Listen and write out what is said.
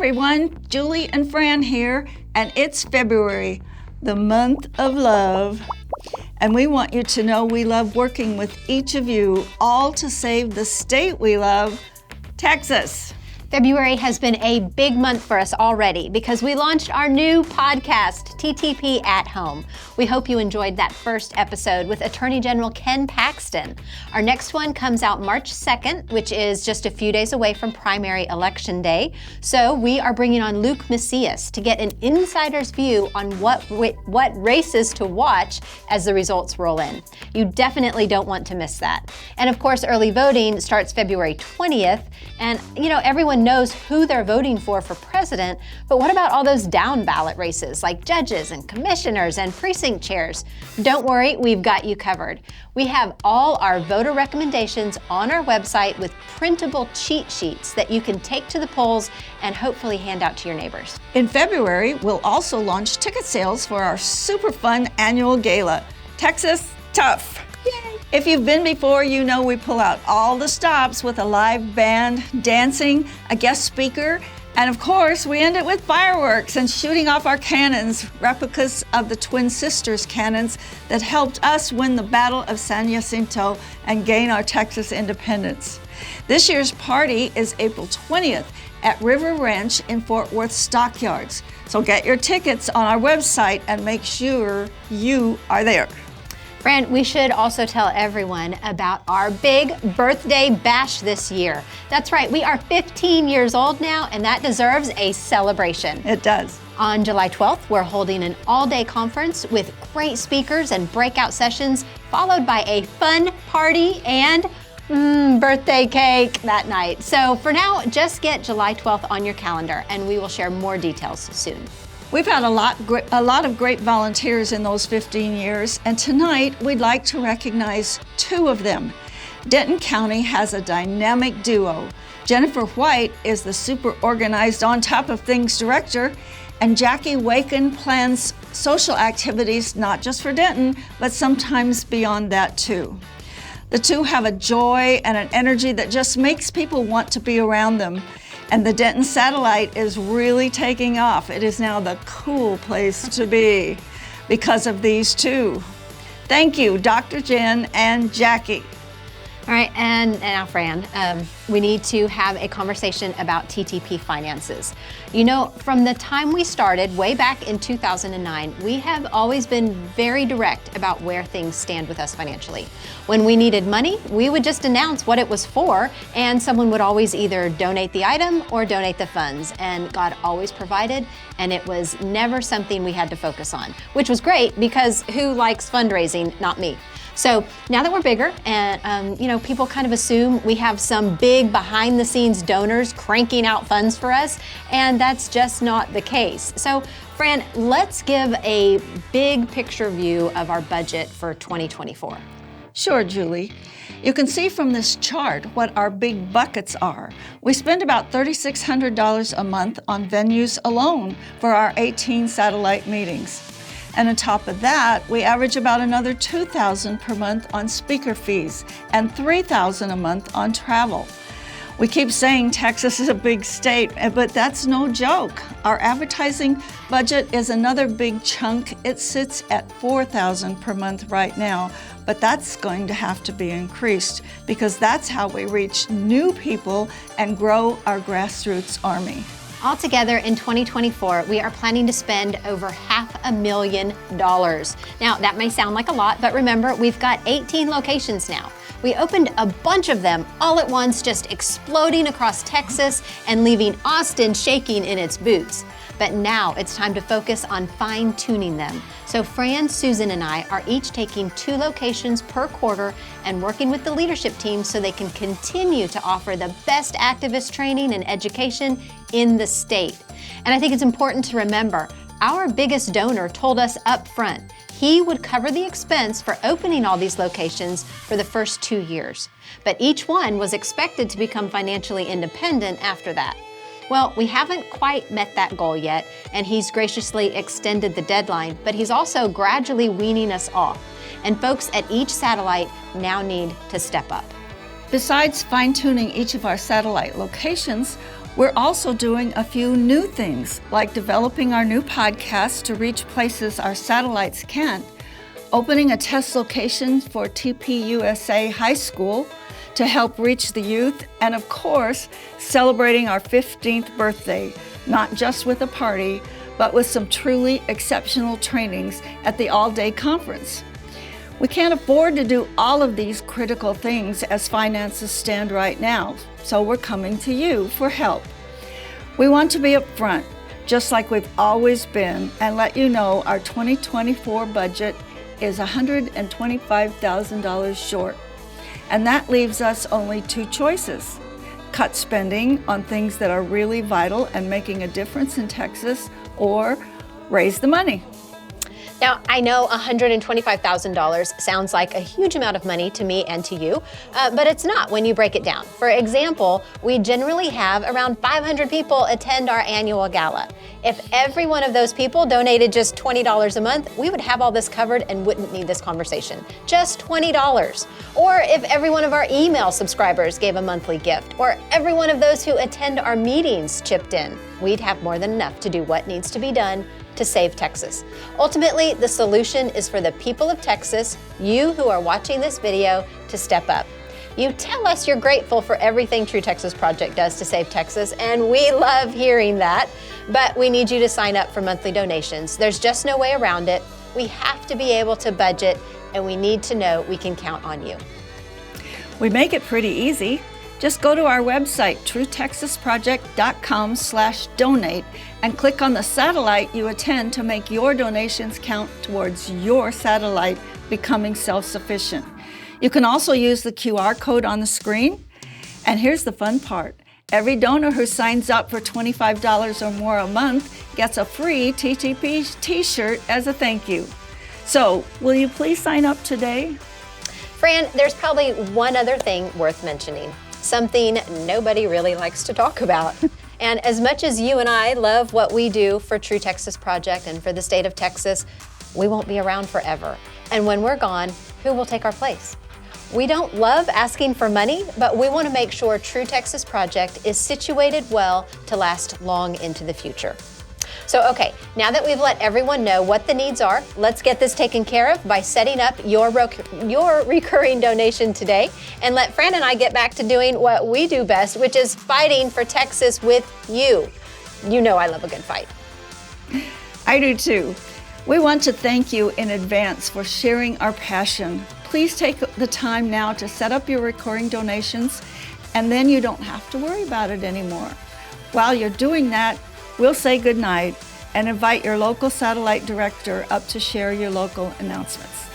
everyone, Julie and Fran here, and it's February, the month of love. And we want you to know we love working with each of you, all to save the state we love, Texas. February has been a big month for us already because we launched our new podcast, TTP at Home. We hope you enjoyed that first episode with Attorney General Ken Paxton. Our next one comes out March 2nd, which is just a few days away from primary election day. So we are bringing on Luke Macias to get an insider's view on what races to watch as the results roll in. You definitely don't want to miss that. And of course, early voting starts February 20th. And everyone knows who they're voting for president, but what about all those down ballot races like judges and commissioners and precinct chairs? Don't worry, we've got you covered. We have all our voter recommendations on our website with printable cheat sheets that you can take to the polls and hopefully hand out to your neighbors. In February, we'll also launch ticket sales for our super fun annual gala, Texas Tough. Yay. If you've been before, you know we pull out all the stops with a live band, dancing, a guest speaker, and of course, we end it with fireworks and shooting off our cannons, replicas of the Twin Sisters cannons that helped us win the Battle of San Jacinto and gain our Texas independence. This year's party is April 20th at River Ranch in Fort Worth Stockyards. So get your tickets on our website and make sure you are there. Fran, we should also tell everyone about our big birthday bash this year. That's right, we are 15 years old now, and that deserves a celebration. It does. On July 12th, we're holding an all-day conference with great speakers and breakout sessions, followed by a fun party and birthday cake that night. So for now, just get July 12th on your calendar, and we will share more details soon. We've had a lot of great volunteers in those 15 years, and tonight we'd like to recognize two of them. Denton County has a dynamic duo. Jennifer White is the super organized on top of things director, and Jackie Waken plans social activities not just for Denton, but sometimes beyond that too. The two have a joy and an energy that just makes people want to be around them. And the Denton satellite is really taking off. It is now the cool place to be because of these two. Thank you, Dr. Jen and Jackie. All right, and now Fran, we need to have a conversation about TTP finances. You know, from the time we started way back in 2009, we have always been very direct about where things stand with us financially. When we needed money, we would just announce what it was for, and someone would always either donate the item or donate the funds, and God always provided, and it was never something we had to focus on, which was great because who likes fundraising? Not me. So now that we're bigger and, people kind of assume we have some big behind the scenes donors cranking out funds for us, and that's just not the case. So Fran, let's give a big picture view of our budget for 2024. Sure, Julie. You can see from this chart what our big buckets are. We spend about $3,600 a month on venues alone for our 18 satellite meetings. And on top of that, we average about another $2,000 per month on speaker fees and $3,000 a month on travel. We keep saying Texas is a big state, but that's no joke. Our advertising budget is another big chunk. It sits at $4,000 per month right now, but that's going to have to be increased because that's how we reach new people and grow our grassroots army. Altogether, in 2024, we are planning to spend over $500,000. Now, that may sound like a lot, but remember, we've got 18 locations now. We opened a bunch of them all at once, just exploding across Texas and leaving Austin shaking in its boots. But now it's time to focus on fine-tuning them. So Fran, Susan, and I are each taking 2 locations per quarter and working with the leadership team so they can continue to offer the best activist training and education in the state. And I think it's important to remember, our biggest donor told us up front he would cover the expense for opening all these locations for the first 2 years. But each one was expected to become financially independent after that. Well, we haven't quite met that goal yet, and he's graciously extended the deadline, but he's also gradually weaning us off. And folks at each satellite now need to step up. Besides fine-tuning each of our satellite locations, We're also doing a few new things, like developing our new podcast to reach places our satellites can't, opening a test location for TPUSA High School to help reach the youth, and of course, celebrating our 15th birthday, not just with a party, but with some truly exceptional trainings at the all-day conference. We can't afford to do all of these critical things as finances stand right now, so we're coming to you for help. We want to be upfront, just like we've always been, and let you know our 2024 budget is $125,000 short. And that leaves us only two choices: cut spending on things that are really vital and making a difference in Texas, or raise the money. Now, I know $125,000 sounds like a huge amount of money to me and to you, but it's not when you break it down. For example, we generally have around 500 people attend our annual gala. If every one of those people donated just $20 a month, we would have all this covered and wouldn't need this conversation. Just $20. Or if every one of our email subscribers gave a monthly gift, or every one of those who attend our meetings chipped in, we'd have more than enough to do what needs to be done to save Texas. Ultimately, the solution is for the people of Texas, you who are watching this video, to step up. You tell us you're grateful for everything True Texas Project does to save Texas, and we love hearing that, but we need you to sign up for monthly donations. There's just no way around it. We have to be able to budget, and we need to know we can count on you. We make it pretty easy. Just go to our website, truetexasproject.com/donate, and click on the satellite you attend to make your donations count towards your satellite becoming self-sufficient. You can also use the QR code on the screen. And here's the fun part. Every donor who signs up for $25 or more a month gets a free TTP t-shirt as a thank you. So, will you please sign up today? Fran, there's probably one other thing worth mentioning. Something nobody really likes to talk about. And as much as you and I love what we do for True Texas Project and for the state of Texas, we won't be around forever. And when we're gone, who will take our place? We don't love asking for money, but we want to make sure True Texas Project is situated well to last long into the future. So, okay, now that we've let everyone know what the needs are, let's get this taken care of by setting up your recurring donation today, and let Fran and I get back to doing what we do best, which is fighting for Texas with you. You know I love a good fight. I do too. We want to thank you in advance for sharing our passion. Please take the time now to set up your recurring donations, and then you don't have to worry about it anymore. While you're doing that, we'll say goodnight and invite your local satellite director up to share your local announcements.